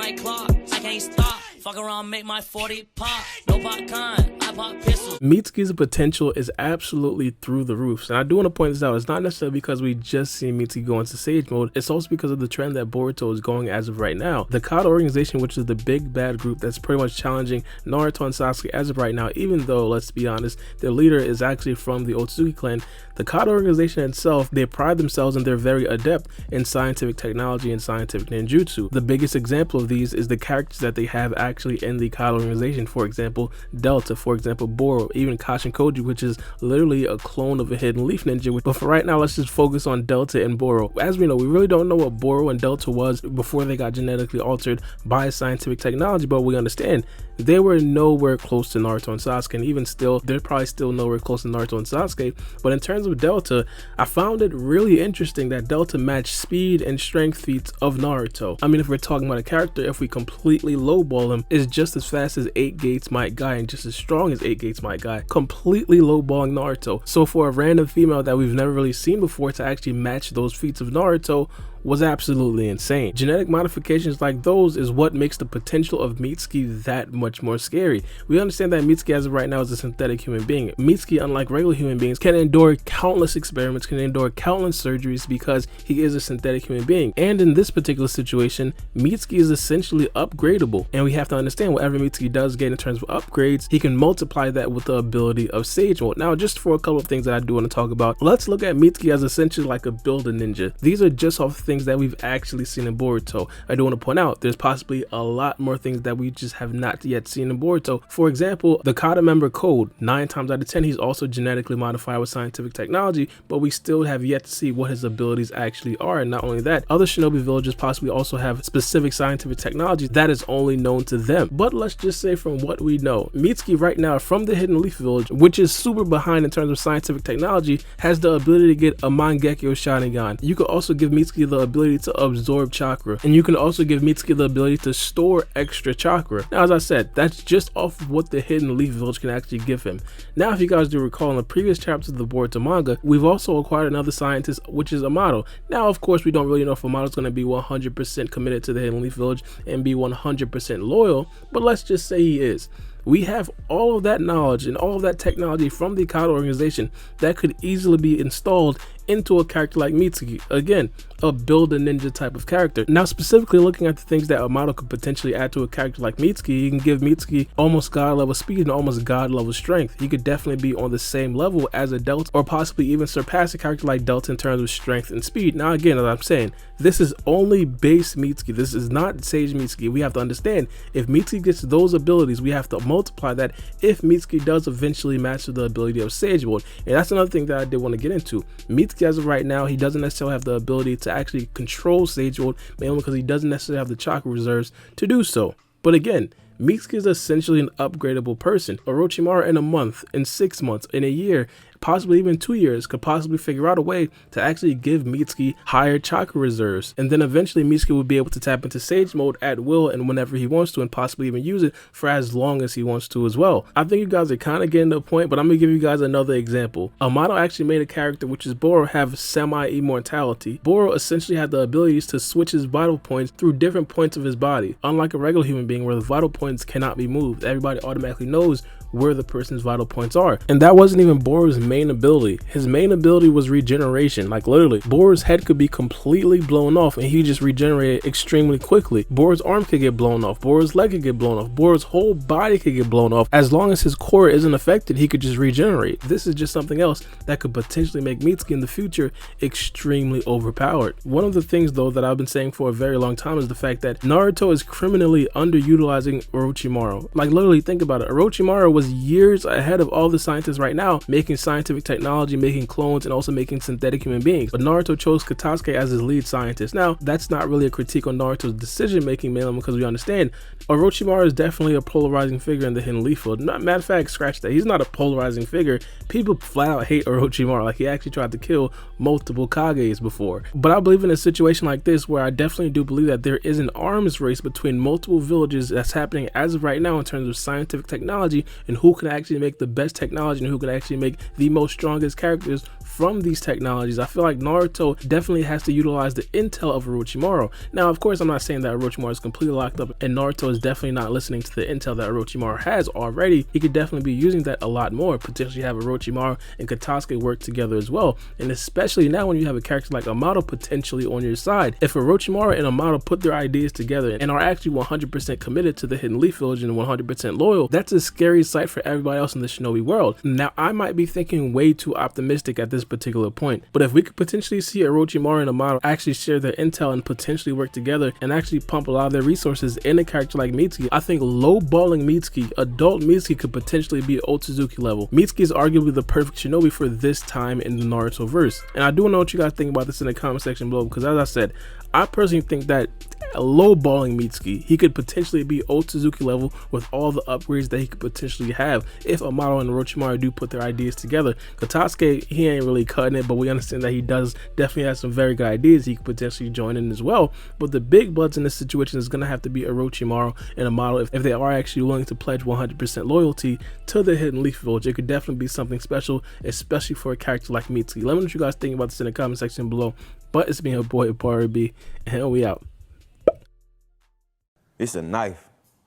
like clock. I can't stop. Fuck around, make my 40 pop. No popcorn, I pop pistols. Mitsuki's potential is absolutely through the roof. And I do want to point this out. It's not necessarily because we just see Mitsuki go into Sage mode. It's also because of the trend that Boruto is going as of right now. The Kata organization, which is the big bad group that's pretty much challenging Naruto and Sasuke as of right now, even though, let's be honest, their leader is actually from the Otsutsuki clan. The Kata organization itself, they pride themselves and they're very adept in scientific technology and scientific ninjutsu. The biggest example of these is the characters that they have actually in the Kata organization. For example, Delta, for example, Boru, even Kashin Koji, which is literally a clone of a hidden leaf ninja. But for right now, let's just focus on Delta and Boru. As we know, we really don't know what Boru and Delta was before they got genetically altered by scientific technology, but we understand they were nowhere close to Naruto and Sasuke, and even still, they're probably still nowhere close to Naruto and Sasuke. But in terms of Delta, I found it really interesting that Delta matched speed and strength feats of Naruto. I mean, if we're talking about a character, if we completely lowball him, is just as fast as 8 Gates Might Guy and just as strong as 8 Gates Might Guy, completely lowballing Naruto. So for a random female that we've never really seen before to actually match those feats of Naruto was absolutely insane. Genetic modifications like those is what makes the potential of Mitsuki that much more scary. We understand that Mitsuki as of right now is a synthetic human being. Mitsuki, unlike regular human beings, can endure countless experiments, can endure countless surgeries because he is a synthetic human being. And in this particular situation, Mitsuki is essentially upgradable. And we have to understand whatever Mitsuki does get in terms of upgrades, he can multiply that with the ability of Sage Mode. Now, just for a couple of things that I do want to talk about, let's look at Mitsuki as essentially like a builder ninja. These are just off things that we've actually seen in Boruto. I do want to point out there's possibly a lot more things that we just have not yet seen in Boruto. For example, the Kata member Code, 9 times out of 10 he's also genetically modified with scientific technology, but we still have yet to see what his abilities actually are. And not only that, other shinobi villages possibly also have specific scientific technology that is only known to them. But let's just say from what we know, Mitsuki right now from the Hidden Leaf village, which is super behind in terms of scientific technology, has the ability to get a Mangekyo Sharingan. You could also give Mitsuki the ability to absorb chakra, and you can also give Mitsuki the ability to store extra chakra. Now, as I said, that's just off of what the Hidden Leaf village can actually give him. Now, if you guys do recall, in the previous chapters of the Boruto manga, we've also acquired another scientist, which is Amado. Now, of course, we don't really know if Amado's going to be 100% committed to the Hidden Leaf village and be 100% loyal, but let's just say he is. We have all of that knowledge and all of that technology from the Kata organization that could easily be installed into a character like Mitsuki. Again, a build a ninja type of character. Now, specifically looking at the things that Amado could potentially add to a character like Mitsuki, you can give Mitsuki almost god level speed and almost god level strength. He could definitely be on the same level as a Delta, or possibly even surpass a character like Delta in terms of strength and speed. Now, again, as I'm saying, this is only base Mitsuki. This is not Sage Mitsuki. We have to understand, if Mitsuki gets those abilities, we have to multiply that if Mitsuki does eventually master the ability of Sage Mode. And that's another thing that I did want to get into. Mitsuki, as of right now, he doesn't necessarily have the ability to actually control Sage Mode, mainly because he doesn't necessarily have the chakra reserves to do so. But again, Mitsuki is essentially an upgradable person. Orochimaru in a month, in 6 months, in a year, possibly even 2 years, could possibly figure out a way to actually give Mitsuki higher chakra reserves. And then eventually Mitsuki will be able to tap into Sage Mode at will and whenever he wants to, and possibly even use it for as long as he wants to as well. I think you guys are kind of getting to the point, but I'm going to give you guys another example. Amado actually made a character, which is Boru, have semi-immortality. Boru essentially had the abilities to switch his vital points through different points of his body, unlike a regular human being where the vital points cannot be moved. Everybody automatically knows where the person's vital points are. And that wasn't even Boru's main ability. His main ability was regeneration. Like literally, Boru's head could be completely blown off and he just regenerated extremely quickly. Boru's arm could get blown off. Boru's leg could get blown off. Boru's whole body could get blown off. As long as his core isn't affected, he could just regenerate. This is just something else that could potentially make Mitsuki in the future extremely overpowered. One of the things though that I've been saying for a very long time is the fact that Naruto is criminally underutilizing Orochimaru. Like literally, think about it. Orochimaru was years ahead of all the scientists right now, making scientific technology, making clones, and also making synthetic human beings. But Naruto chose Katasuke as his lead scientist. Now, that's not really a critique on Naruto's decision making, mainly because we understand Orochimaru is definitely a polarizing figure in the Hidden Leaf field. Matter of fact, scratch that. He's not a polarizing figure. People flat out hate Orochimaru. Like, he actually tried to kill multiple Kages before. But I believe in a situation like this, where I definitely do believe that there is an arms race between multiple villages that's happening as of right now in terms of scientific technology, and who can actually make the best technology and who can actually make the most strongest characters from these technologies, I feel like Naruto definitely has to utilize the intel of Orochimaru. Now, of course, I'm not saying that Orochimaru is completely locked up and Naruto is definitely not listening to the intel that Orochimaru has already. He could definitely be using that a lot more, potentially have Orochimaru and Katasuke work together as well. And especially now when you have a character like Amado potentially on your side. If Orochimaru and Amado put their ideas together and are actually 100% committed to the Hidden Leaf Village and 100% loyal, that's a scary sight for everybody else in the shinobi world. Now, I might be thinking way too optimistic at this particular point, but if we could potentially see Orochimaru and Amado actually share their intel and potentially work together and actually pump a lot of their resources in a character like Mitsuki, I think low-balling Mitsuki, adult Mitsuki, could potentially be Otsutsuki level. Mitsuki is arguably the perfect shinobi for this time in the Naruto verse. And I do know what you guys think about this in the comment section below, because as I said, I personally think that low-balling Mitsuki, he could potentially be Otsutsuki level with all the upgrades that he could potentially have if Amado and Orochimaru do put their ideas together. Katasuke, he ain't really cutting it, but we understand that he does definitely have some very good ideas. He could potentially join in as well. But the big bloods in this situation is going to have to be Orochimaru and Amado if they are actually willing to pledge 100% loyalty to the Hidden Leaf Village. It could definitely be something special, especially for a character like Mitsuki. Let me know what you guys think about this in the comment section below. But it's been your boy, boru, and we out. It's a knife.